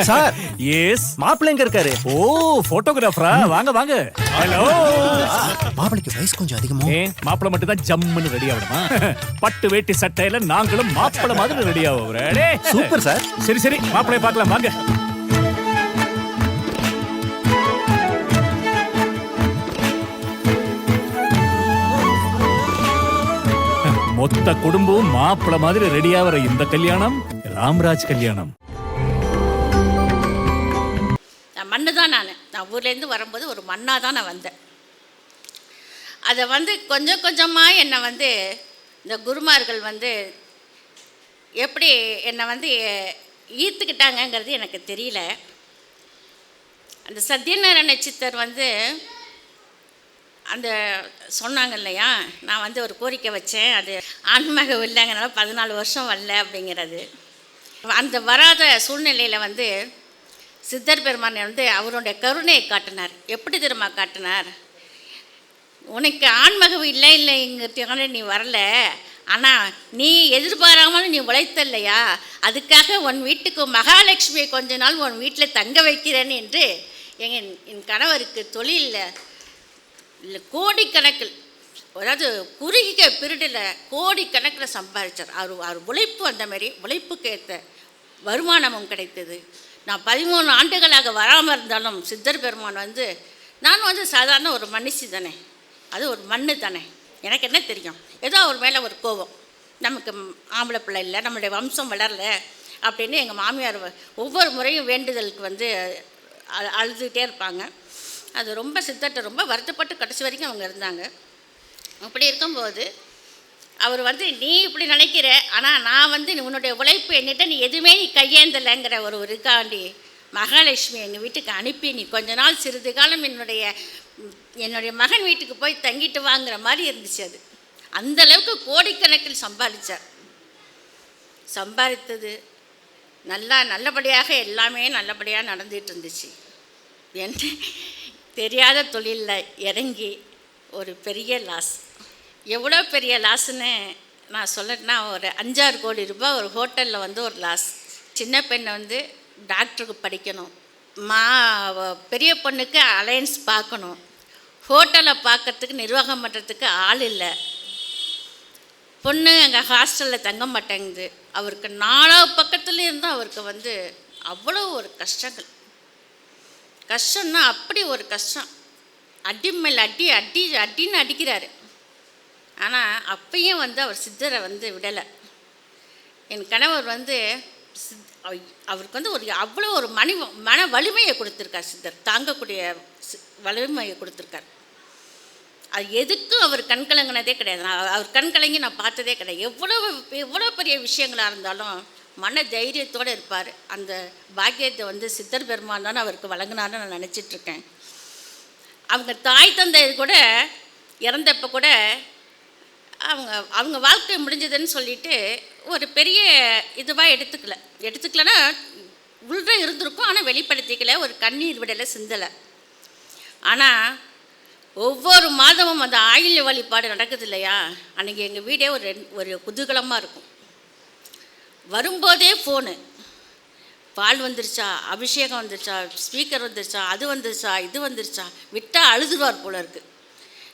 Sir yes. மாப்பிள்ளை எங்க இருக்காரு? ஓ, போட்டோகிராஃபரா? வாங்க வாங்க. ஹலோ. மாப்பிள்ளைக்கு வயசு கொஞ்சம் அதிகமா. மாப்பிள்ளை மட்டும் தான் ஜம்முன்னு ரெடி ஆகணுமா? பட்டு வேட்டி சட்டையில நாங்களும் மாப்பிள்ளை மாதிரி ரெடி ஆகுறோம். Super sir. சரி சரி, மாப்பிள்ளைய பார்க்கலாம் வாங்க. மொத்த குடும்பம் மாப்பிள்ளை மாதிரி ரெடி ஆகிற இந்த கல்யாணம் ராம்ராஜ் கல்யாணம். மண்ணு தான் நான் ஊர்லேருந்து வரும்போது ஒரு மண்ணாக தான் நான் வந்தேன். அதை கொஞ்சம் கொஞ்சமாக என்னை இந்த குருமார்கள் எப்படி என்னை ஈர்த்துக்கிட்டாங்கங்கிறது எனக்கு தெரியல. அந்த சத்யநாராயண சித்தர் அந்த சொன்னாங்க இல்லையா, நான் ஒரு கோரிக்கை வச்சேன், அது ஆன்மீக இல்லைங்கனால 14 வருஷம் வரல அப்படிங்கிறது. அந்த வராத சூழ்நிலையில் சித்தர் பெருமான் அவருடைய கருணையை காட்டினார். எப்படி திரும்ப காட்டினார்? உனக்கு ஆன்மகம் இல்லைங்கிறதுக்காக நீ வரல, ஆனால் நீ எதிர்பாராமல் நீ உழைத்த இல்லையா, அதுக்காக உன் வீட்டுக்கு மகாலட்சுமியை கொஞ்ச நாள் உன் வீட்டில் தங்க வைக்கிறேன் என்று என் கணவருக்கு தொழிலில் இல்லை கோடிக்கணக்கில், அதாவது குறுகிய பீரியடில் கோடிக்கணக்கில் சம்பாதிச்சார். அவர் உழைப்பு அந்த மாதிரி உழைப்புக்கு ஏற்ற வருமானமும் கிடைத்தது. நான் 13 ஆண்டுகளாக வராமல் இருந்தாலும் சித்தர் பெருமான் நான் சாதாரண ஒரு மனுஷி தானே, அது ஒரு மண்ணு தானே, எனக்கு என்ன தெரியும், ஏதோ அவர் மேலே ஒரு கோபம், நமக்கு ஆம்பளை பிள்ளை இல்லை, நம்மளுடைய வம்சம் வளரல அப்படின்னு எங்கள் மாமியார் ஒவ்வொரு முறையும் வேண்டுதலுக்கு அழுதுகிட்டே இருப்பாங்க. அது ரொம்ப சித்தர்கிட்ட ரொம்ப வருத்தப்பட்டு கடைசி வரைக்கும் அவங்க இருந்தாங்க. அப்படி இருக்கும்போது அவர் நீ இப்படி நினைக்கிற, ஆனால் நான் உன்னுடைய உழைப்பு என்னிட்ட நீ எதுவுமே நீ கையேந்தலைங்கிற ஒரு இருக்காண்டி மகாலட்சுமி எங்கள் வீட்டுக்கு அனுப்பி நீ கொஞ்ச நாள் சிறிது காலம் என்னுடைய மகன் வீட்டுக்கு போய் தங்கிட்டு வாங்குற மாதிரி இருந்துச்சு. அது அந்தளவுக்கு கோடிக்கணக்கில் சம்பாதித்தது நல்லபடியாக எல்லாமே நல்லபடியாக நடந்துகிட்டு இருந்துச்சு. என்று தெரியாத தொழிலில் இறங்கி ஒரு பெரிய லாஸ். எவ்வளோ பெரிய லாஸ்ன்னு நான் சொல்லட்டுன்னா, ஒரு 5-6 கோடி ரூபாய் ஒரு ஹோட்டலில் ஒரு லாஸ். சின்ன பெண்ணை டாக்டருக்கு படிக்கணும், பெரிய பொண்ணுக்கு அலையன்ஸ் பார்க்கணும், ஹோட்டலை பார்க்கறதுக்கு நிர்வாகம் பண்ணுறதுக்கு ஆள் இல்லை, பொண்ணு எங்கள் ஹாஸ்டலில் தங்க மாட்டேங்குது. அவருக்கு 4 பக்கத்துலேயும் இருந்தும் அவருக்கு அவ்வளோ ஒரு கஷ்டம்னா அப்படி ஒரு கஷ்டம். அடி மேல் அடின்னு அடிக்கிறாரு. ஆனால் அப்பயும் அவர் சித்தரை விடலை. என் கணவர் அவருக்கு ஒரு அவ்வளோ ஒரு மன வலிமையை கொடுத்துருக்கார் சித்தர், தாங்கக்கூடிய வலிமையை கொடுத்துருக்கார். அது எதுக்கும் அவர் கண்கலங்கினதே கிடையாது. அவர் கண்கலங்கி நான் பார்த்ததே கிடையாது. எவ்வளோ பெரிய விஷயங்களாக இருந்தாலும் மன தைரியத்தோடு இருப்பார். அந்த பாக்கியத்தை சித்தர் பெருமான் தானே அவருக்கு வழங்கினார்னு நான் நினச்சிட்ருக்கேன். அவங்க தாய் தந்தை கூட இறந்தப்போ கூட அவங்க வாழ்க்கை முடிஞ்சதுன்னு சொல்லிட்டு ஒரு பெரிய இதுவாக எடுத்துக்கலன்னா உள்ள இருந்திருக்கும், ஆனால் வெளிப்படுத்திக்கல, ஒரு கண்ணீர் விடலை, சிந்தலை. ஆனால் ஒவ்வொரு மாதமும் அந்த ஆயில்ய வழிபாடு நடக்குது இல்லையா, அன்றைக்கி எங்கள் வீடே ஒரு குதூகலமாக இருக்கும். வரும்போதே ஃபோனு, பால் வந்துருச்சா, அபிஷேகம் வந்துருச்சா, ஸ்பீக்கர் வந்துருச்சா, அது வந்துருச்சா, இது வந்துருச்சா, விட்டால் அழுதுருவார் போல இருக்குது.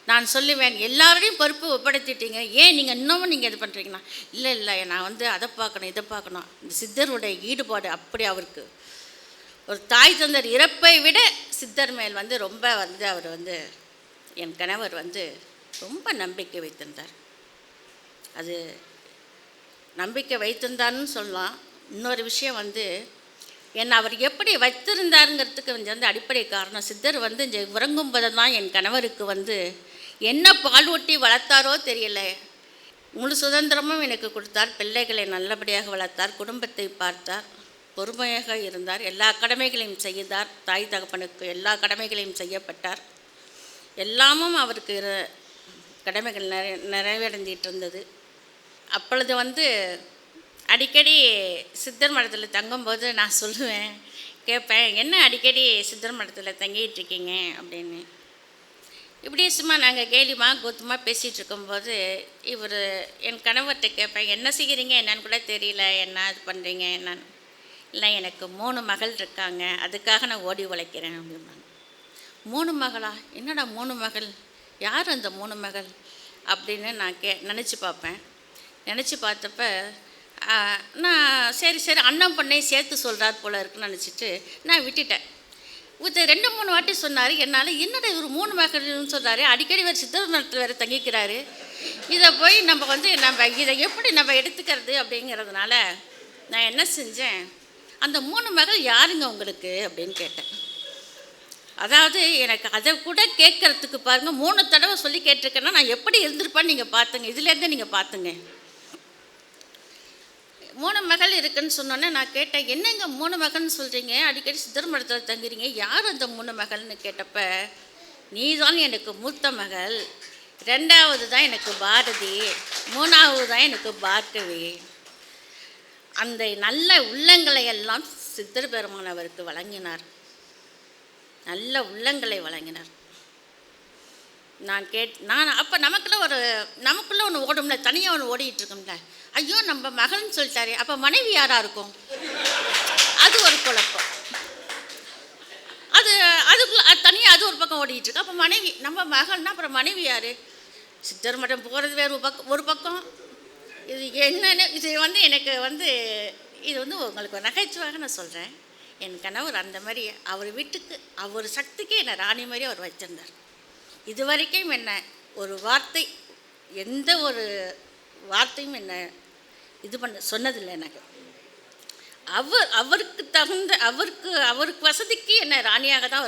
நான் சொல்லுவேன், எல்லாரோடையும் பொறுப்பு ஒப்படைத்திட்டீங்க, ஏன் நீங்கள் இன்னமும் இது பண்ணுறீங்கன்னா, இல்லை நான் அதை பார்க்கணும் இதை பார்க்கணும். இந்த சித்தருடைய ஈடுபாடு அப்படி அவருக்கு. ஒரு தாய் தந்தர் இறப்பை விட சித்தர் மேல் ரொம்ப அவர் என் கணவர் ரொம்ப நம்பிக்கை வைத்திருந்தார். அது நம்பிக்கை வைத்திருந்தான்னு சொல்லலாம். இன்னொரு விஷயம் என்னை அவர் எப்படி வைத்திருந்தாருங்கிறதுக்கு அடிப்படை காரணம், சித்தர் இங்கே உறங்கும் போதெல்லாம் என் கணவருக்கு என்ன பால் ஊட்டி வளர்த்தாரோ தெரியல, முழு சுதந்திரமும் எனக்கு கொடுத்தார். பிள்ளைகளை நல்லபடியாக வளர்த்தார், குடும்பத்தை பார்த்தார், பொறுமையாக இருந்தார், எல்லா கடமைகளையும் செய்தார், தாய் தகப்பனுக்கு எல்லா கடமைகளையும் செய்யப்பட்டார். எல்லாமும் அவருக்கு கடமைகள் நிறைவடைஞ்சிட்டு இருந்தது. அப்பொழுது அடிக்கடி சித்தர் மடத்தில் தங்கும்போது நான் சொல்லுவேன், கேட்பேன், என்ன அடிக்கடி சித்தர் மடத்தில் தங்கிட்டுருக்கீங்க அப்படின்னு. இப்படி சும்மா நாங்கள் கேலிமா கூத்துமாக பேசிகிட்டு இருக்கும்போது என் கணவர்கிட்ட கேட்பேன், என்ன செய்கிறீங்க என்னன்னு கூட தெரியல, என்ன இது பண்ணுறீங்க என்னன்னு. இல்லை எனக்கு 3 மகள் இருக்காங்க, அதுக்காக நான் ஓடி உழைக்கிறேன் அப்படிம்பாங்க. 3 மகளா? என்னடா 3 மகள், யார் அந்த 3 மகள் அப்படின்னு நான் நினச்சி பார்ப்பேன். நினச்சி பார்த்தப்ப நான் சரி அண்ணன் பொண்ணையும் சேர்த்து சொல்கிறார் போல இருக்குன்னு நினச்சிட்டு நான் விட்டுட்டேன். இது 2-3 வாட்டி சொன்னார். என்னால் என்னடா இவர் 3 மகள்னு சொல்கிறாரு, அடிக்கடி வேறு சித்தர் மரத்தில் வேறு தங்கிக்கிறாரு, இதை போய் நம்ம இதை எப்படி நம்ம எடுத்துக்கிறது அப்படிங்கிறதுனால நான் என்ன செஞ்சேன், அந்த 3 மகள் யாருங்க உங்களுக்கு அப்படின்னு கேட்டேன். அதாவது எனக்கு அதை கூட கேட்குறதுக்கு பாருங்கள் 3 தடவை சொல்லி கேட்டிருக்கேன்னா நான் எப்படி இருந்திருப்பேன்னு நீங்கள் பார்த்துங்க, இதுலேருந்து நீங்கள் பார்த்துங்க. 3 மகள் இருக்குன்னு சொன்னோன்னே நான் கேட்டேன், என்னங்க 3 மகள்னு சொல்கிறீங்க, அடிக்கடி சித்தர் மடத்தில் தங்குறீங்க, யார் அந்த 3 மகள்னு கேட்டப்ப, நீ தான் எனக்கு மூத்த மகள், 2வது தான் எனக்கு பாரதி, 3வது தான் எனக்கு பார்க்கவி. அந்த நல்ல உள்ளங்களை எல்லாம் சித்தர் பெருமான் அவருக்கு வழங்கினார், நல்ல உள்ளங்களை வழங்கினார். நான் அப்போ நமக்குள்ளே ஒன்று ஓடும்ல, தனியாக ஒன்று ஓடிட்டு இருக்கோம்ல, ஐயோ நம்ம மகள்னு சொல்லிட்டாரு, அப்போ மனைவி யாராக இருக்கும், அது ஒரு குழப்பம். அதுக்குள்ள தனியாக அது ஒரு பக்கம் ஓடிட்டு இருக்கு. அப்போ மனைவி நம்ம மகள்னா அப்புறம் மனைவி யார்? சித்தர் மடம் போகிறது வேறு ஒரு பக்கம். இது என்னன்னு இது எனக்கு இது உங்களுக்கு ஒரு நகைச்சுவாக நான் சொல்கிறேன். என் கணவர் அந்த மாதிரி அவர் வீட்டுக்கு அவர் சக்திக்கு என்னை ராணி மாதிரி அவர் வச்சிருந்தார். இது வரைக்கும் என்ன ஒரு வார்த்தை, எந்த ஒரு வார்த்தையும் என்ன சொன்னதில்லை எனக்கு. அவருக்கு தகுந்த அவருக்கு வசதிக்கு என்னை ராணியாக தான்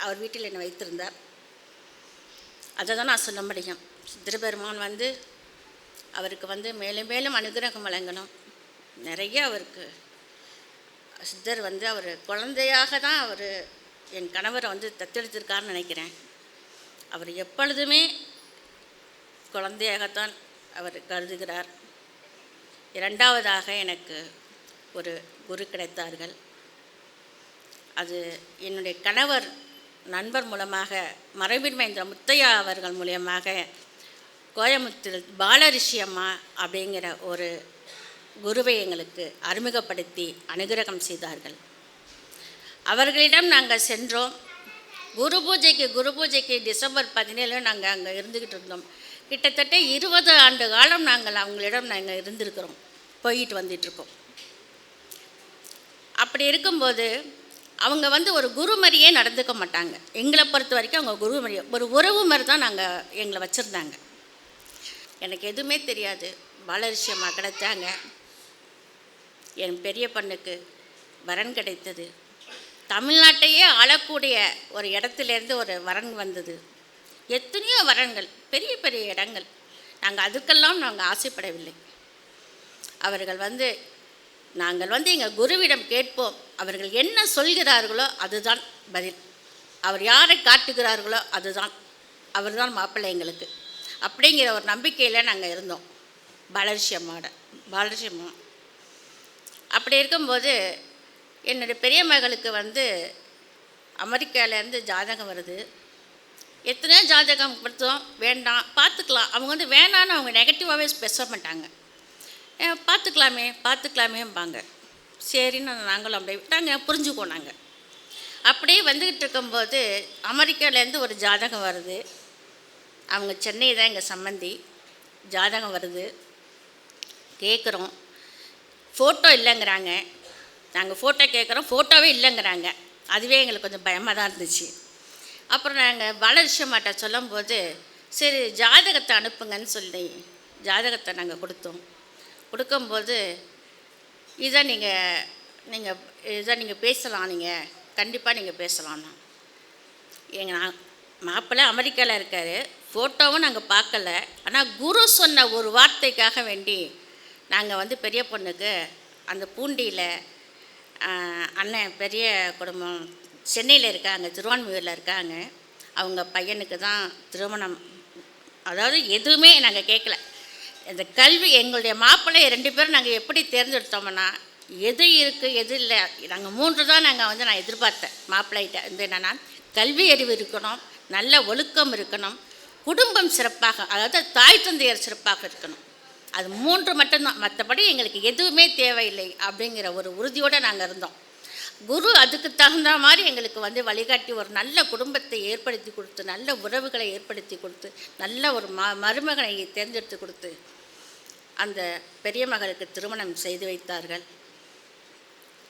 அவர் வீட்டில் என்னை வைத்திருந்தார். அதை தான் நான் சொல்ல முடியும். சித்திரபெருமான் அவருக்கு மேலும் மேலும் அனுகிரகம் வழங்கணும். நிறைய அவருக்கு சித்தர் அவர் குழந்தையாக தான் என் கணவரை தத்தெடுத்திருக்காருன்னு நினைக்கிறேன். அவர் எப்பொழுதுமே குழந்தையாகத்தான் அவர் கருதுகிறார். 2வதாக எனக்கு ஒரு குரு கிடைத்தார்கள். அது என்னுடைய கணவர் நண்பர் மூலமாக மறைவின்மைந்த முத்தையா அவர்கள் மூலியமாக கோயமுத்தூர் பாலரிஷி அம்மா அப்படிங்கிற ஒரு குருவை எங்களுக்கு அறிமுகப்படுத்தி அனுகிரகம் செய்தார்கள். அவர்களிடம் நாங்கள் சென்றோம். குரு பூஜைக்கு டிசம்பர் 17 நாங்கள் அங்கே இருந்துக்கிட்டு இருந்தோம். கிட்டத்தட்ட 20 ஆண்டு காலம் நாங்கள் அவங்களிடம் இருந்திருக்கிறோம், போயிட்டு வந்துட்டுருக்கோம். அப்படி இருக்கும்போது அவங்க ஒரு குரு மாதிரியே நடந்துக்க மாட்டாங்க. எங்களை பொறுத்த வரைக்கும் அவங்க குரு மாதிரியே ஒரு உறவு மாதிரி தான் எங்களை வச்சுருந்தாங்க. எனக்கு எதுவுமே தெரியாது. பாலரிஷி அம்மா கிடைச்சாங்க. என் பெரிய பொண்ணுக்கு வரன் கிடைத்தது. தமிழ்நாட்டையே ஆளக்கூடிய ஒரு இடத்துலேருந்து ஒரு வரன் வந்தது. எத்தனையோ வரன்கள், பெரிய பெரிய இடங்கள். அதுக்கெல்லாம் நாங்கள் ஆசைப்படவில்லை. அவர்கள் நாங்கள் எங்கள் குருவிடம் கேட்போம், அவர்கள் என்ன சொல்கிறார்களோ அதுதான் பதில், அவர் யாரை காட்டுகிறார்களோ அதுதான், அவர் தான் மாப்பிள்ளை எங்களுக்கு அப்படிங்கிற ஒரு நம்பிக்கையில் நாங்கள் இருந்தோம். பாலரிஷி அம்மா அப்படி இருக்கும்போது என்னுடைய பெரிய மகளுக்கு அமெரிக்காவிலேருந்து ஜாதகம் வருது. எத்தனையோ ஜாதகம் கொடுத்தோம், வேண்டாம் பார்த்துக்கலாம். அவங்க வேணான்னு அவங்க நெகட்டிவாகவே பேச மாட்டாங்க. பார்த்துக்கலாமேம்பாங்க. சரின்னு நாங்களும் அப்படியே விட்டாங்க, புரிஞ்சுக்குவோம். நாங்கள் அப்படியே வந்துக்கிட்டு இருக்கும்போது அமெரிக்காவிலேருந்து ஒரு ஜாதகம் வருது. அவங்க சென்னை தான் எங்கள் சம்மந்தி. ஜாதகம் வருது, கேட்குறோம். ஃபோட்டோ இல்லைங்கிறாங்க. நாங்கள் ஃபோட்டோ கேட்குறோம், ஃபோட்டோவே இல்லைங்கிறாங்க. அதுவே எங்களுக்கு கொஞ்சம் பயமாக தான் இருந்துச்சு. அப்புறம் நாங்கள் பாலரிஷி அம்மாட்ட சொல்லும்போது சரி ஜாதகத்தை அனுப்புங்கன்னு சொல்லி ஜாதகத்தை நாங்கள் கொடுக்கும்போது இதை நீங்கள் பேசலாம், நீங்கள் கண்டிப்பாக நீங்கள் பேசலாம்னா. எங்கள் மாப்பிள்ளை அமெரிக்காவில் இருக்கார், ஃபோட்டோவும் நாங்கள் பார்க்கல. ஆனால் குரு சொன்ன ஒரு வார்த்தைக்காக வேண்டி நாங்கள் பெரிய பொண்ணுக்கு அந்த பூண்டியில் அண்ணன் பெரிய குடும்பம் சென்னையில் இருக்காங்க, திருவான்மியூரில் இருக்காங்க. அவங்க பையனுக்கு தான் திருமணம். அதாவது எதுவுமே நாங்கள் கேட்கல. இந்த கல்வி எங்களுடைய மாப்பிள்ளை 2 பேரும் நாங்கள் எப்படி தேர்ந்தெடுத்தோம்னா எது இருக்குது எது இல்லை, நாங்கள் 3 தான் நான் எதிர்பார்த்தேன் மாப்பிள்ளைகிட்ட. என்னென்னா கல்வி அறிவு இருக்கணும், நல்ல ஒழுக்கம் இருக்கணும், குடும்பம் சிறப்பாக, அதாவது தாய் தந்தையர் சிறப்பாக இருக்கணும். அது 3 மட்டும்தான், மற்றபடி எங்களுக்கு எதுவுமே தேவையில்லை அப்படிங்கிற ஒரு உறுதியோடு நாங்கள் இருந்தோம். குரு அதுக்கு தகுந்த மாதிரி எங்களுக்கு வந்து வழிகாட்டி ஒரு நல்ல குடும்பத்தை ஏற்படுத்தி கொடுத்து, நல்ல உறவுகளை ஏற்படுத்தி கொடுத்து, நல்ல ஒரு மருமகனை தேர்ந்தெடுத்து கொடுத்து அந்த பெரிய மகளுக்கு திருமணம் செய்து வைத்தார்கள்.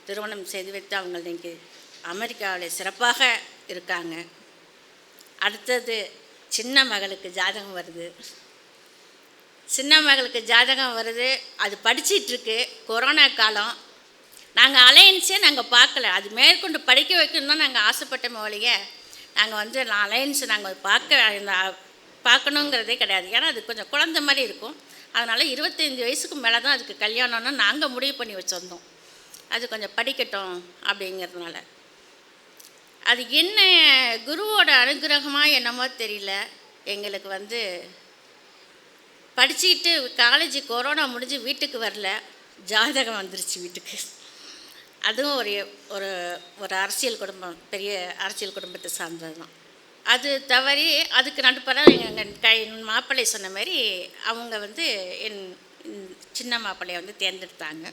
திருமணம் செய்து வைத்து அவங்க இன்றைக்கி அமெரிக்காவில் சிறப்பாக இருக்காங்க. அடுத்தது சின்ன மகளுக்கு ஜாதகம் வருது. சின்ன மகளுக்கு ஜாதகம் வருது, அது படிச்சிட்ருக்கு. கொரோனா காலம், நாங்கள் அலையன்ஸே நாங்கள் பார்க்கல. அது மேற்கொண்டு படிக்க வைக்கணும் தான் நாங்கள் ஆசைப்பட்ட ஒழிய நாங்கள் வந்து அலையன்ஸ் நாங்கள் பார்க்கணுங்கிறதே கிடையாது. ஏன்னா அது கொஞ்சம் குழந்த மாதிரி இருக்கும். அதனால் 25 வயசுக்கு மேலே தான் அதுக்கு கல்யாணம்னு நாங்கள் முடிவு பண்ணி வச்சுருந்தோம். அது கொஞ்சம் படிக்கட்டும் அப்படிங்கிறதுனால. அது என்ன குருவோட அனுகிரகமாக என்னமோ தெரியல, எங்களுக்கு வந்து படிச்சுக்கிட்டு காலேஜ் கொரோனா முடிஞ்சு வீட்டுக்கு வரல, ஜாதகம் வந்துருச்சு வீட்டுக்கு. அதுவும் ஒரு ஒரு ஒரு அரசியல் குடும்பம், பெரிய அரசியல் குடும்பத்தை சார்ந்தது தான். அது தவறி அதுக்கு நடுப்பற எங்கள் மாப்பிள்ளை சொன்ன மாதிரி அவங்க வந்து என் சின்ன மாப்பிள்ளையை வந்து தேர்ந்தெடுத்தாங்க.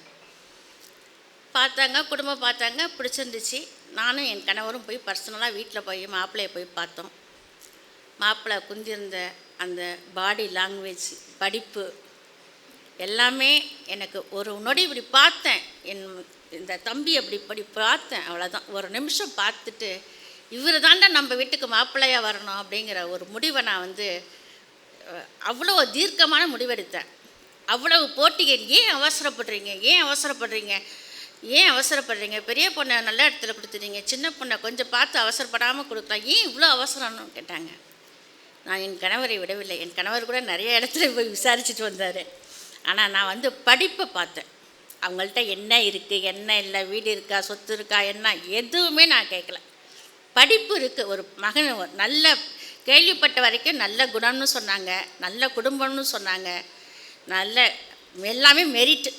பார்த்தாங்க, குடும்பம் பார்த்தாங்க, பிடிச்சிருந்துச்சு. நானும் என் கணவரும் போய் பர்சனலாக வீட்டில் போய் மாப்பிள்ளையை போய் பார்த்தோம். மாப்பிள்ளை குந்திருந்த அந்த பாடி லாங்குவேஜ், படிப்பு எல்லாமே எனக்கு ஒரு நொடி இப்படி பார்த்தேன். இந்த தம்பி இப்படி பார்த்தேன், அவ்வளோதான். ஒரு நிமிஷம் பார்த்துட்டு இவர் தாண்டா நம்ம வீட்டுக்கு மாப்பிள்ளையாக வரணும் அப்படிங்கிற ஒரு முடிவை நான் வந்து அவ்வளோ தீர்க்கமான முடிவெடுத்தேன். அவ்வளவு போட்டிக்கு ஏன் அவசரப்படுறீங்க? பெரிய பொண்ணை நல்ல இடத்துல கொடுத்துட்டீங்க, சின்ன பொண்ணை கொஞ்சம் பார்த்து அவசரப்படாமல் கொடுக்கலாம், ஏன் இவ்வளோ அவசரம்னு கேட்டாங்க. நான் என் கணவரை விடவில்லை. என் கணவர் கூட நிறைய இடத்துல போய் விசாரிச்சுட்டு வந்தார். ஆனால் நான் வந்து படிப்பை பார்த்தேன். அவங்கள்ட்ட என்ன இருக்குது, என்ன இல்லை, வீடு இருக்கா, சொத்து இருக்கா, என்ன எதுவுமே நான் கேட்கல. படிப்பு இருக்குது. ஒரு மகன் நல்ல கேள்விப்பட்ட வரைக்கும் நல்ல குணம்னு சொன்னாங்க, நல்ல குடும்பம்னு சொன்னாங்க, நல்ல எல்லாமே மெரிட்.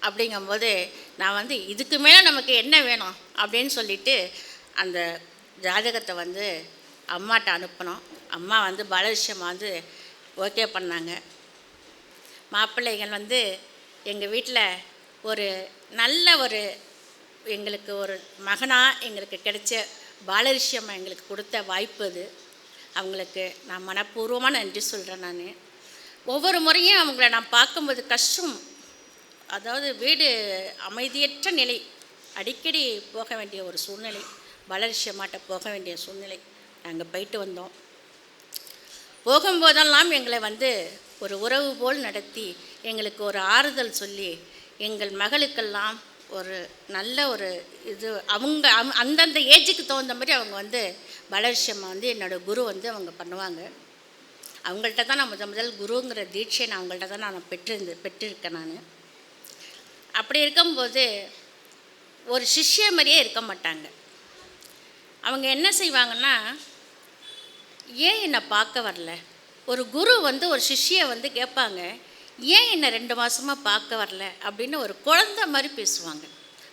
அப்படிங்கும்போது நான் வந்து இதுக்கு மேலே நமக்கு என்ன வேணும் அப்படின்னு சொல்லிவிட்டு அந்த ஜாதகத்தை வந்து அம்மாட்ட அனுப்பினோம். அம்மா வந்து பாலகிருஷ்ணம்மா வந்து ஓகே பண்ணாங்க. மாப்பிள்ளைகள் வந்து எங்கள் வீட்டில் ஒரு நல்ல ஒரு எங்களுக்கு ஒரு மகனாக எங்களுக்கு கிடைச்ச பாலகிருஷ்ணம்மா எங்களுக்கு கொடுத்த வாய்ப்பு அது. அவங்களுக்கு நான் மனப்பூர்வமாக நன்றி சொல்கிறேன். நான் ஒவ்வொரு முறையும் அவங்கள நான் பார்க்கும்போது கஷ்டம், அதாவது வீடு அமைதியற்ற நிலை, அடிக்கடி போக வேண்டிய ஒரு சூழ்நிலை, பாலகிருஷ்ணம்மாட்ட போக வேண்டிய சூழ்நிலை. நாங்கள் போயிட்டு வந்தோம். போகும்போதெல்லாம் எங்களை வந்து ஒரு உறவு போல் நடத்தி எங்களுக்கு ஒரு ஆறுதல் சொல்லி எங்கள் மகளுக்கெல்லாம் ஒரு நல்ல ஒரு இது அவங்க அந்தந்த ஏஜுக்கு தகுந்த மாதிரி அவங்க வந்து பாலகிருஷ்ணம்மா வந்து என்னோடய குரு வந்து அவங்க பண்ணுவாங்க. அவங்கள்ட்ட தான் நான் முதல் குருங்கிற தீட்சை நான் அவங்கள்ட்ட தான் நான் பெற்றிருக்கேன். நான் அப்படி இருக்கும்போது ஒரு சிஷ்ய மாதிரியே இருக்க மாட்டாங்க. அவங்க என்ன செய்வாங்கன்னா, ஏன் என்னை பார்க்க வரல? ஒரு குரு வந்து ஒரு சிஷ்யை வந்து கேட்பாங்க, ஏன் என்னை 2 மாதமாக பார்க்க வரல அப்படின்னு ஒரு குழந்தை மாதிரி பேசுவாங்க.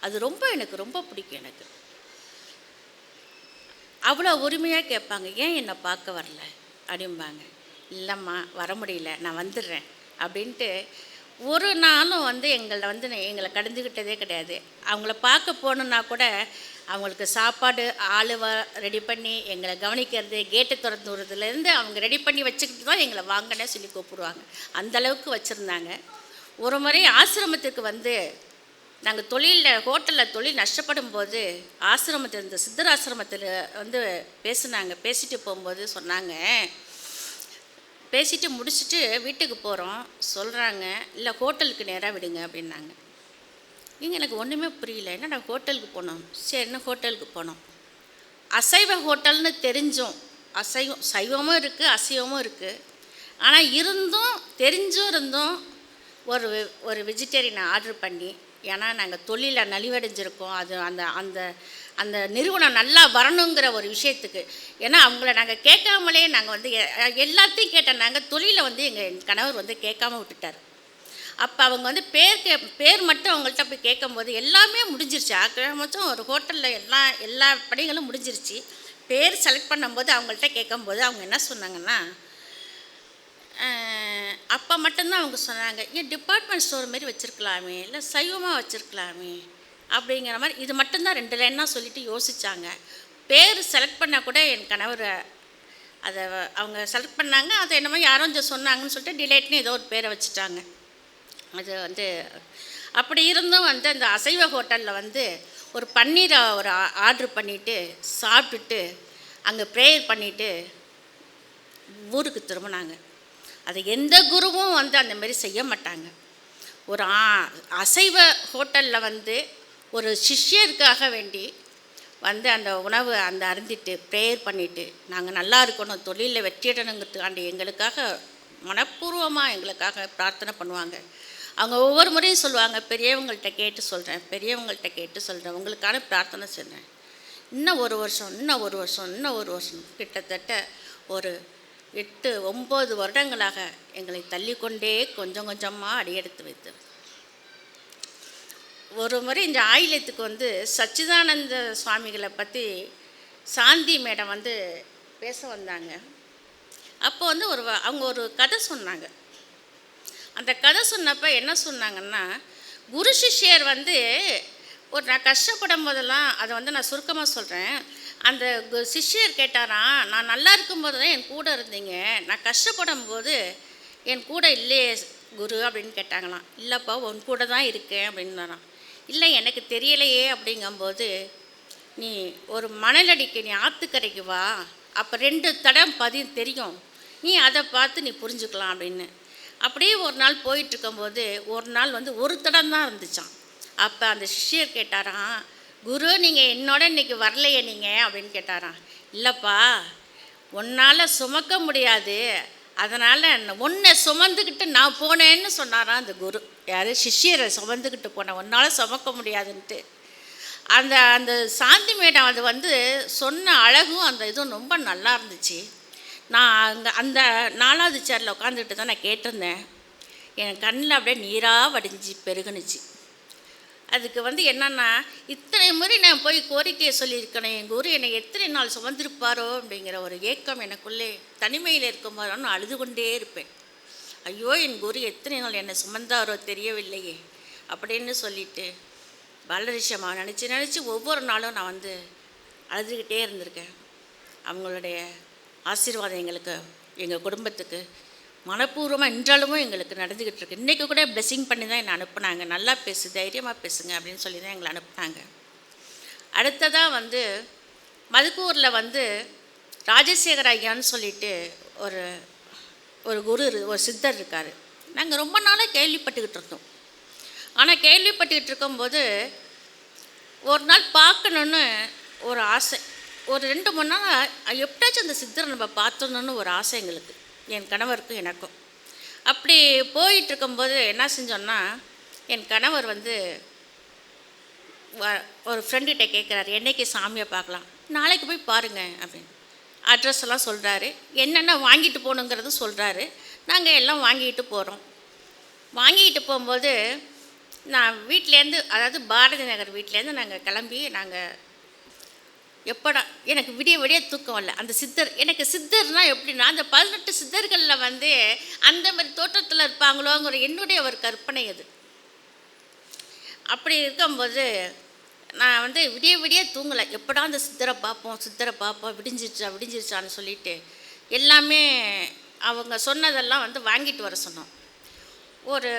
அது எனக்கு ரொம்ப பிடிக்கும். எனக்கு அவ்வளோ உரிமையாக கேட்பாங்க, ஏன் என்னை பார்க்க வரல அப்படிம்பாங்க. இல்லைம்மா வர முடியல, நான் வந்துடுறேன் அப்படின்ட்டு ஒரு நாளும் வந்து எங்களை கடந்துக்கிட்டதே கிடையாது. அவங்கள பார்க்க போகணுன்னா கூட அவங்களுக்கு சாப்பாடு ரெடி பண்ணி எங்களை கவனிக்கிறது, கேட்டு திறந்து விடுறதுலேருந்து அவங்க ரெடி பண்ணி வச்சுக்கிட்டு தான் எங்களை வாங்கன்னே சொல்லி கூப்பிடுவாங்க. அந்தளவுக்கு வச்சுருந்தாங்க. ஒரு முறை ஆசிரமத்துக்கு வந்து நாங்கள் ஹோட்டலில் தொழில் நஷ்டப்படும் போது ஆசிரமத்தில் இந்த சித்தராசிரமத்தில் வந்து பேசிட்டு போகும்போது சொன்னாங்க, பேசிட்டு முடிச்சுட்டு வீட்டுக்கு போகிறோம், சொல்கிறாங்க, இல்லை ஹோட்டலுக்கு நேராக விடுங்க அப்படின்னாங்க. எனக்கு ஒன்றுமே புரியல, என்னடா ஹோட்டலுக்கு போனோம்? சரின்னு ஹோட்டலுக்கு போனோம். அசைவ ஹோட்டல்னு தெரிஞ்சும் சைவமும் இருக்குது, அசைவமும் இருக்குது. ஆனால் தெரிஞ்சும் இருந்தும் ஒரு வெஜிடேரியனை ஆர்டர் பண்ணி, ஏன்னா நாங்கள் தொழிலில் நலிவடைஞ்சிருக்கோம், அது அந்த அந்த அந்த நிறுவனம் நல்லா வரணுங்கிற ஒரு விஷயத்துக்கு. ஏன்னா அவங்கள நாங்கள் கேட்காமலே நாங்கள் வந்து எல்லாத்தையும் கேட்டோம். நாங்கள் தொழிலை வந்து எங்கள் கணவர் வந்து கேட்காம விட்டுட்டார். அப்போ அவங்க வந்து பேர் மட்டும் அவங்கள்ட்ட போய் கேட்கும்போது எல்லாமே முடிஞ்சிருச்சு. ஆக்கிரமிச்சும் ஒரு ஹோட்டலில் எல்லா பணிகளும் முடிஞ்சிருச்சு. பேர் செலக்ட் பண்ணும்போது அவங்கள்ட்ட கேட்கும்போது அவங்க என்ன சொன்னாங்கன்னா, அப்போ மட்டும்தான் அவங்க சொன்னாங்க, ஏன் டிபார்ட்மெண்ட் ஸ்டோர் மாரி வச்சுருக்கலாமே, இல்லை சைவமாக வச்சுருக்கலாமே அப்படிங்கிற மாதிரி. இது மட்டும்தான் 2 லைனாக சொல்லிவிட்டு யோசித்தாங்க. பேர் செலக்ட் பண்ணால் கூட என் கணவர் அதை அவங்க செலக்ட் பண்ணாங்க. அதை என்னமோ யாரும் கொஞ்சம் சொன்னாங்கன்னு சொல்லிட்டு டிலேட்னு ஏதோ ஒரு பேரை வச்சுட்டாங்க. அது வந்து அப்படி இருந்தும் வந்து அந்த அசைவ ஹோட்டலில் வந்து ஒரு பன்னீரை ஒரு ஆர்ட்ரு பண்ணிவிட்டு சாப்பிட்டுட்டு அங்கே ப்ரேயர் பண்ணிவிட்டு ஊருக்கு திரும்பினாங்க. அது எந்த குருவும் வந்து அந்தமாரி செய்ய மாட்டாங்க. ஒரு அசைவ ஹோட்டலில் வந்து ஒரு சிஷ்யருக்காக வேண்டி வந்து அந்த உணவு அந்த அருந்திட்டு ப்ரேயர் பண்ணிவிட்டு நாங்கள் நல்லா இருக்கணும், தொழிலில் வெற்றியடணுங்கிறதுக்காண்டி எங்களுக்காக மனப்பூர்வமாக எங்களுக்காக பிரார்த்தனை பண்ணுவாங்க. அவங்க ஒவ்வொரு முறையும் சொல்லுவாங்க, பெரியவங்கள்ட்ட கேட்டு சொல்கிறேன், பெரியவங்கள்ட்ட கேட்டு சொல்கிறேன், உங்களுக்கான பிரார்த்தனை செய்கிறேன். இன்னும் ஒரு வருஷம் கிட்டத்தட்ட ஒரு 8-9 வருடங்களாக எங்களை தள்ளிக்கொண்டே கொஞ்சம் கொஞ்சமாக அடியெடுத்து வைத்தது. ஒரு முறை இந்த ஆயிலத்துக்கு வந்து சச்சிதானந்த சுவாமிகளை பற்றி சாந்தி மேடம் வந்து பேச வந்தாங்க. அப்போ வந்து அவங்க ஒரு கதை சொன்னாங்க. அந்த கதை சொன்னப்போ என்ன சொன்னாங்கன்னா, குரு சிஷ்யர் வந்து நான் கஷ்டப்படும் போதெல்லாம் அதை வந்து நான் சுருக்கமாக சொல்கிறேன். அந்த சிஷ்யர் கேட்டாராம், நான் நல்லா இருக்கும்போது தான் என் கூட இருந்தீங்க, நான் கஷ்டப்படும் போது என் கூட இல்லையே குரு அப்படின்னு கேட்டாங்களாம். இல்லைப்பா உன் கூட தான் இருக்கேன் அப்படின்னாராம். இல்லை எனக்கு தெரியலையே அப்படிங்கும்போது, நீ ஒரு மணலடிக்கு நீ ஆற்றுக்கரைக்கு வா, அப்போ 2 தடம் தெரியும், நீ அதை பார்த்து நீ புரிஞ்சுக்கலாம் அப்படின்னு. அப்படியே ஒரு நாள் போயிட்டுருக்கும்போது ஒரு நாள் வந்து ஒரு தடம் தான் இருந்துச்சான். அப்போ அந்த சிஷ்யர் கேட்டாராம், குரு நீங்கள் என்னோட இன்றைக்கி வரலையே நீங்கள் அப்படின்னு கேட்டாராம். இல்லைப்பா உன்னால் சுமக்க முடியாது, அதனால் உன்னை சுமந்துக்கிட்டு நான் போனேன்னு சொன்னாராம் அந்த குரு. யார்? சிஷ்யரை சுமந்துக்கிட்டு போனேன், உன்னால் சுமக்க முடியாதுன்ட்டு. அந்த அந்த சாந்தி மேடம் அது வந்து சொன்ன அழகும் அந்த இதுவும் ரொம்ப நல்லா இருந்துச்சு. நான் அங்கே அந்த 4வது சேரில் உட்காந்துக்கிட்டு தான் நான் கேட்டிருந்தேன். என் கண்ணில் அப்படியே நீராக வடிஞ்சு பெருகுனுச்சு. அதுக்கு வந்து என்னென்னா, இத்தனை முறை நான் போய் கோரிக்கையை சொல்லியிருக்கேன், எங்கள் குரு என்னை எத்தனை நாள் சுமந்திருப்பாரோ அப்படிங்கிற ஒரு ஏக்கம் எனக்குள்ளே தனிமையில் இருக்கும்போது நான் அழுது கொண்டே இருப்பேன். ஐயோ என் குரு எத்தனை நாள் என்னை சுமந்தாரோ தெரியவில்லையே அப்படின்னு சொல்லிட்டு பாலரிஷமாக நினச்சி ஒவ்வொரு நாளும் நான் வந்து அழுதுகிட்டே இருந்திருக்கேன். அவங்களுடைய ஆசீர்வாதம் எங்களுக்கு, எங்கள் குடும்பத்துக்கு மனப்பூர்வமாக இன்றளவும் எங்களுக்கு நடந்துக்கிட்டு இருக்கு. இன்றைக்கி கூட பிளெஸிங் பண்ணி தான் என்னை அனுப்புனாங்க. நல்லா பேசு, தைரியமாக பேசுங்க அப்படின்னு சொல்லி தான் எங்களை அனுப்புனாங்க. அடுத்ததாக வந்து மதுக்கூரில் வந்து ராஜசேகர ஐயான்னு சொல்லிட்டு ஒரு குரு ஒரு சித்தர் இருக்கார். நாங்கள் ரொம்ப நாளாக கேள்விப்பட்டுக்கிட்டு இருந்தோம். ஆனால் கேள்விப்பட்டுக்கிட்டு இருக்கும்போது ஒரு நாள் பார்க்கணுன்னு ஒரு ஆசை. ஒரு 2-3 நாள் எப்படியாச்சும் அந்த சித்தரை நம்ம பார்த்தோன்னு ஒரு ஆசை எங்களுக்கு, என் கணவருக்கும் எனக்கும். அப்படி போயிட்டுருக்கும்போது என்ன செஞ்சோன்னா, என் கணவர் வந்து ஒரு ஃப்ரெண்டுகிட்ட கேட்குறாரு, என்றைக்கு சாமியை பார்க்கலாம், நாளைக்கு போய் பாருங்கள் அப்படின்னு. அட்ரஸ் எல்லாம் சொல்கிறாரு, என்னென்ன வாங்கிட்டு போகணுங்கிறது சொல்கிறாரு. நாங்கள் எல்லாம் வாங்கிட்டு போகிறோம். வாங்கிட்டு போகும்போது நான் வீட்டிலேருந்து, அதாவது பாரதி நகர் வீட்டிலேருந்து நாங்கள் கிளம்பி, நாங்கள் எப்படா எனக்கு விடிய தூக்கம் இல்லை. அந்த சித்தர், எனக்கு சித்தர்னால் எப்படின்னா அந்த 18 சித்தர்களில் வந்து அந்த மாதிரி தோற்றத்தில் இருப்பாங்களோங்கிற என்னுடைய ஒரு கற்பனை அது. அப்படி இருக்கும்போது நான் வந்து விடிய தூங்கலை. எப்படா அந்த சித்தரை பார்ப்போம், விடிஞ்சிருச்சான்னு சொல்லிட்டு எல்லாமே அவங்க சொன்னதெல்லாம் வந்து வாங்கிட்டு வர சொன்னோம். ஒரு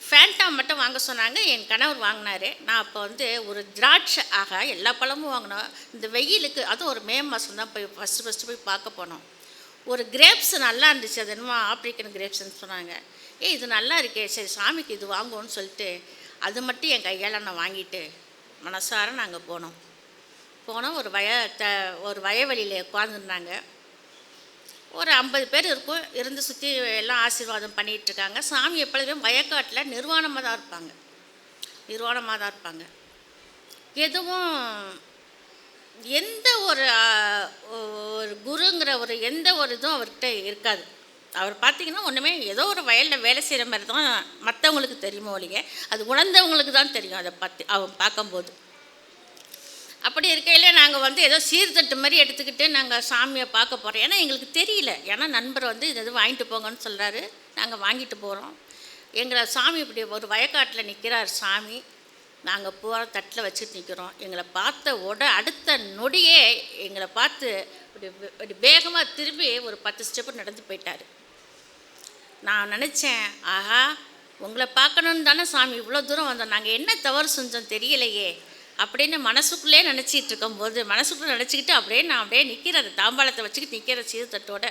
ஃபேண்டா மட்டும் வாங்க சொன்னாங்க, என் கணவர் வாங்கினார். நான் அப்போ வந்து ஒரு திராட்சை, எல்லா பழமும் வாங்கினோம். இந்த வெயிலுக்கு, அதுவும் ஒரு மே மாதம் தான் போய் ஃபஸ்ட்டு போய் பார்க்க போனோம். ஒரு கிரேப்ஸ் நல்லா இருந்துச்சு, அது என்னமோ ஆப்ரிக்கன் கிரேப்ஸ்ன்னு சொன்னாங்க. இது நல்லா இருக்கே, சரி சாமிக்கு இது வாங்குவோன்னு சொல்லிட்டு அது மட்டும் என் கையால் நான் வாங்கிட்டு மனசார நாங்கள் போனோம். ஒரு வயவெளியில் உட்காந்துருந்தாங்க. ஒரு 50 பேர் இருக்கும், இருந்து சுற்றி எல்லாம் ஆசீர்வாதம் பண்ணிகிட்ருக்காங்க. சாமி எப்பொழுதுமே வயக்காட்டில் நிர்வாணமாக தான் இருப்பாங்க. எதுவும் எந்த ஒரு குருங்கிற எந்த ஒரு இதுவும் அவர்கிட்ட இருக்காது. அவர் பார்த்திங்கன்னா ஒன்றுமே ஏதோ ஒரு வயலில் வேலை செய்கிற மாதிரி தான் மற்றவங்களுக்கு தெரியுமோ ஒழிய, அது உணர்ந்தவங்களுக்கு தான் தெரியும். அதை பார்த்து அவன் பார்க்கும்போது அப்படி இருக்கையில் நாங்கள் வந்து ஏதோ சீர்தட்டு மாதிரி எடுத்துக்கிட்டு நாங்கள் சாமியை பார்க்க போகிறோம். ஏன்னா எங்களுக்கு தெரியல. ஏன்னா நண்பர் வந்து இது வாங்கிட்டு போங்கன்னு சொல்கிறாரு. நாங்கள் வாங்கிட்டு போகிறோம். எங்களை சாமி இப்படி ஒரு வயக்காட்டில் நிற்கிறார் சாமி. நாங்கள் போகிற தட்டில் வச்சுட்டு நிற்கிறோம். எங்களை பார்த்த அடுத்த நொடியே எங்களை பார்த்து இப்படி வேகமாக திரும்பி ஒரு 10 ஸ்டெப்பு நடந்து போயிட்டார். நான் நினச்சேன், ஆஹா உங்களை பார்க்கணுன்னு தானே சாமி இவ்வளோ தூரம் வந்தோம், நாங்கள் என்ன தவறு செஞ்சோம் தெரியலையே அப்படின்னு மனசுக்குள்ளே நினச்சிட்டு இருக்கும்போது, மனசுக்குள்ளே நினச்சிக்கிட்டு நான் அப்படியே நிற்கிற அந்த தாம்பாளத்தை வச்சுக்கிட்டு நிற்கிற சீர்தட்டோட.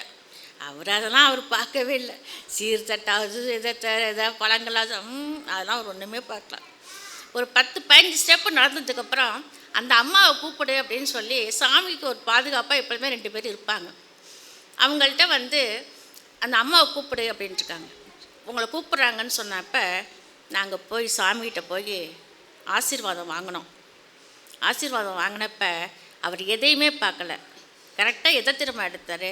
அதெல்லாம் அவர் பார்க்கவே இல்லை. சீர்தட்டாவது எதாவது பழங்களாவது அதெல்லாம் அவர் ஒன்றுமே பார்க்கலாம். ஒரு 10-15 ஸ்டெப்பு நடந்ததுக்கப்புறம் அந்த அம்மாவை கூப்பிடு அப்படின்னு சொல்லி, சாமிக்கு ஒரு பாதுகாப்பாக எப்போதுமே 2 பேர் இருப்பாங்க. அவங்கள்ட்ட வந்து அந்த அம்மாவை கூப்பிடு அப்படின்ட்டுருக்காங்க. உங்களை கூப்பிட்றாங்கன்னு சொன்னப்போ நாங்கள் போய் சாமிகிட்ட போய் ஆசீர்வாதம் வாங்கினோம். ஆசீர்வாதம் வாங்கினப்ப அவர் எதையுமே பார்க்கல. கரெக்டாக எதை திரும்ப எடுத்தார்.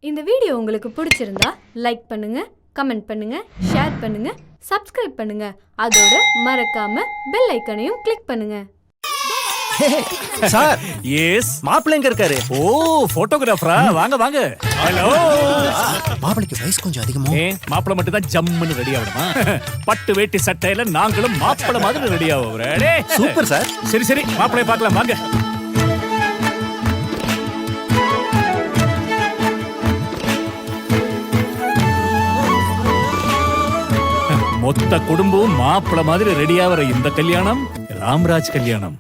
இந்த வீடியோ உங்களுக்கு பிடிச்சிருந்தா லைக் பண்ணுங்க, கமெண்ட் பண்ணுங்க, ஷேர் பண்ணுங்க, சப்ஸ்கிரைப் பண்ணுங்க. அதோட மறக்காம பெல் ஐகானையும் கிளிக் பண்ணுங்க. Sir yes. மாப்பிள்ளை எங்க இருக்காரு? ஓ, போட்டோகிராஃபரா? வாங்க வாங்க. ஹலோ. மாப்பிளைக்கு வயசு கொஞ்சம் அதிகமோ? மாப்பிளை மட்டும் தான் ஜம்முன்னு ரெடி ஆகணுமா? பட்டு வேட்டி சட்டையில நாங்களும் மாப்பிளை மாதிரி ரெடி ஆகுறோம். Super sir. சரி சரி, மாப்பிளைய பார்க்கலாம் வாங்க. மொத்த குடும்பம் மாப்பிளை மாதிரி ரெடி ஆகிற இந்த கல்யாணம் ராம்ராஜ் கல்யாணம்.